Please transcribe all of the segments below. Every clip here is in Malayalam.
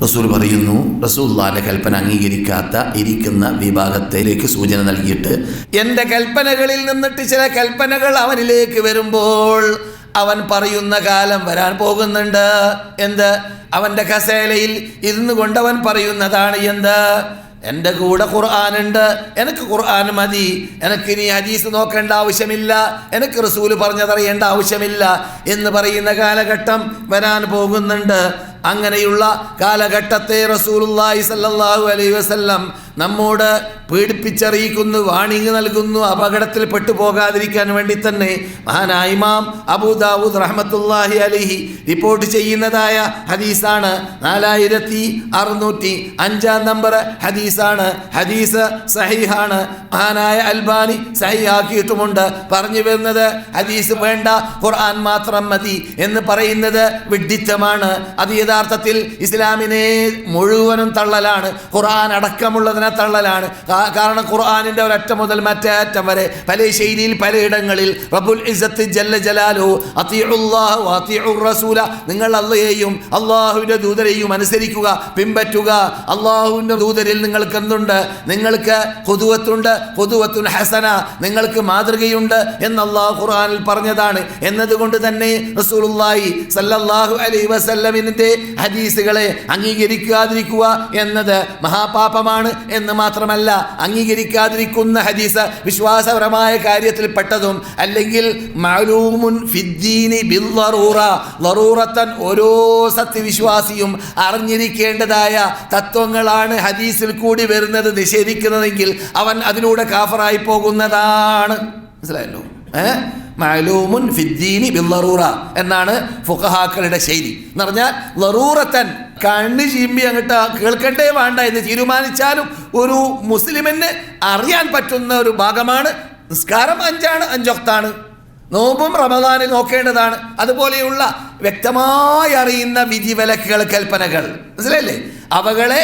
റസൂൽ പറയുന്നു, റസൂലുള്ളാഹിന്റെ കൽപ്പന അംഗീകരിക്കാത്ത ഇരിക്കുന്ന വിഭാഗത്തിലേക്ക് സൂചന നൽകിയിട്ട്, എൻ്റെ കൽപ്പനകളിൽ നിന്നിട്ട് ചില കൽപ്പനകൾ അവനിലേക്ക് വരുമ്പോൾ അവൻ പറയുന്ന കാലം വരാൻ പോകുന്നുണ്ട്. എന്ത്? അവൻ്റെ കസേലയിൽ ഇരുന്നു കൊണ്ടവൻ പറയുന്നതാണ് എന്ത്? എൻ്റെ കൂടെ ഖുർആനുണ്ട്, എനിക്ക് ഖുർആൻ മതി, എനിക്കിനി ഹദീസ് നോക്കേണ്ട ആവശ്യമില്ല, എനിക്ക് റസൂൽ പറഞ്ഞതറിയേണ്ട ആവശ്യമില്ല എന്ന് പറയുന്ന കാലഘട്ടം വരാൻ പോകുന്നുണ്ട്. അങ്ങനെയുള്ള കാലഘട്ടത്തെ റസൂലുള്ളാഹി സ്വല്ലല്ലാഹു അലൈഹി വസല്ലം നമ്മോട് പേടിപ്പിച്ചറിയിക്കുന്നു, വാണിംഗ് നൽകുന്നു. അപകടത്തിൽ പെട്ടുപോകാതിരിക്കാൻ വേണ്ടി തന്നെ മഹാനായ ഇമാം അബൂ ദാവൂദ് റഹ്മത്തുള്ളാഹി അലൈഹി റിപ്പോർട്ട് ചെയ്യുന്നതായ ഹദീസാണ്. 4605 നമ്പർ ഹദീസാണ്. ഹദീസ് സഹീഹാണ്. മഹാനായ അൽബാനി സഹീഹാക്കിയിട്ടുമുണ്ട്. പറഞ്ഞു വരുന്നത് ഹദീസ് വേണ്ട, ഖുർആൻ മാത്രം മതി എന്ന് പറയുന്നത് വിഡ്ഢിത്തമാണ്. അത് യഥാർത്ഥത്തിൽ ഇസ്ലാമിനെ മുഴുവനും തള്ളലാണ്, ഖുർആൻ അടക്കമുള്ളതിനെ തള്ളലാണ്. കാരണം ഖുർആനിൻ്റെ ഒരറ്റം മുതൽ മറ്റേ അറ്റം വരെ പല ശൈലിയിൽ പലയിടങ്ങളിൽ റബ്ബുൽ ഇസ്സത്ത് ജല്ല ജലാലുഹു അത്തിഉല്ലാഹ വഅത്തിഉർ റസൂല, നിങ്ങൾ അല്ലാഹുവേയും അല്ലാഹുവിൻ്റെ ദൂതരെയും അനുസരിക്കുക, പിൻപറ്റുക. അല്ലാഹുവിൻ്റെ ദൂതരിൽ നിങ്ങൾക്ക് എന്തുണ്ട്? നിങ്ങൾക്ക് ഖുദുവത്തുണ്ട്, ഖുദുവത്തുൻ ഹസന, നിങ്ങൾക്ക് മാതൃകയുണ്ട് എന്ന് അല്ലാഹു ഖുർആനിൽ പറഞ്ഞതാണ്. എന്നതുകൊണ്ട് തന്നെ റസൂലുള്ളാഹി സല്ലല്ലാഹു അലൈഹി വസല്ലമിന്റെ ഹദീസുകളെ അംഗീകരിക്കാതിരിക്കുക എന്നത് മഹാപാപമാണ് എന്ന് മാത്രമല്ല, അംഗീകരിക്കാതിരിക്കുന്ന ഹദീസ് വിശ്വാസപരമായ കാര്യത്തിൽ പെട്ടതും അല്ലെങ്കിൽ മഅലൂമുൻ ഫിദ്ദീനി ബിദ്ദറൂറ, ലറൂറത്തൻ ഓരോ സത്യവിശ്വാസിയും അറിഞ്ഞിരിക്കേണ്ടതായ തത്വങ്ങളാണ് ഹദീസിൽ കൂടി വരുന്നത്. നിഷേധിക്കുന്നതെങ്കിൽ അവൻ അതിലൂടെ കാഫറായി പോകുന്നതാണ്. മനസ്സിലായല്ലോ? മഅലൂമുൻ ഫിദ്ദീനി ബിദ്ദറൂറ എന്നാണ് ഫുഖഹാക്കളുടെ ശൈലി. എന്ന് പറഞ്ഞാൽ ലറൂറത്തൻ, കണ്ണ് ചീമ്പി അങ്ങോട്ട് കേൾക്കണ്ടേ വേണ്ട എന്ന് തീരുമാനിച്ചാലും ഒരു മുസ്ലിമിന് അറിയാൻ പറ്റുന്ന ഒരു ഭാഗമാണ്. നിസ്കാരം 5 വക്താണ്, നോമ്പും റമദാനിൽ നോക്കേണ്ടതാണ്. അതുപോലെയുള്ള വ്യക്തമായി അറിയുന്ന വിധിവിലക്കുകൾ, കൽപ്പനകൾ, മനസ്സിലായില്ലേ? അവകളെ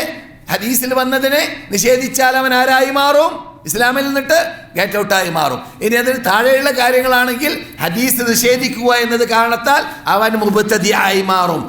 ഹദീസിൽ വന്നതിനെ നിഷേധിച്ചാൽ അവൻ ആരായി മാറും? ഇസ്ലാമിൽ നിന്നിട്ട് ഗെറ്റ് ഔട്ടായി മാറും. ഇനി അതിന് താഴെയുള്ള കാര്യങ്ങളാണെങ്കിൽ ഹദീസ് നിഷേധിക്കുക എന്നത് കാരണത്താൽ അവൻ മുബ്തദി ആയി മാറും.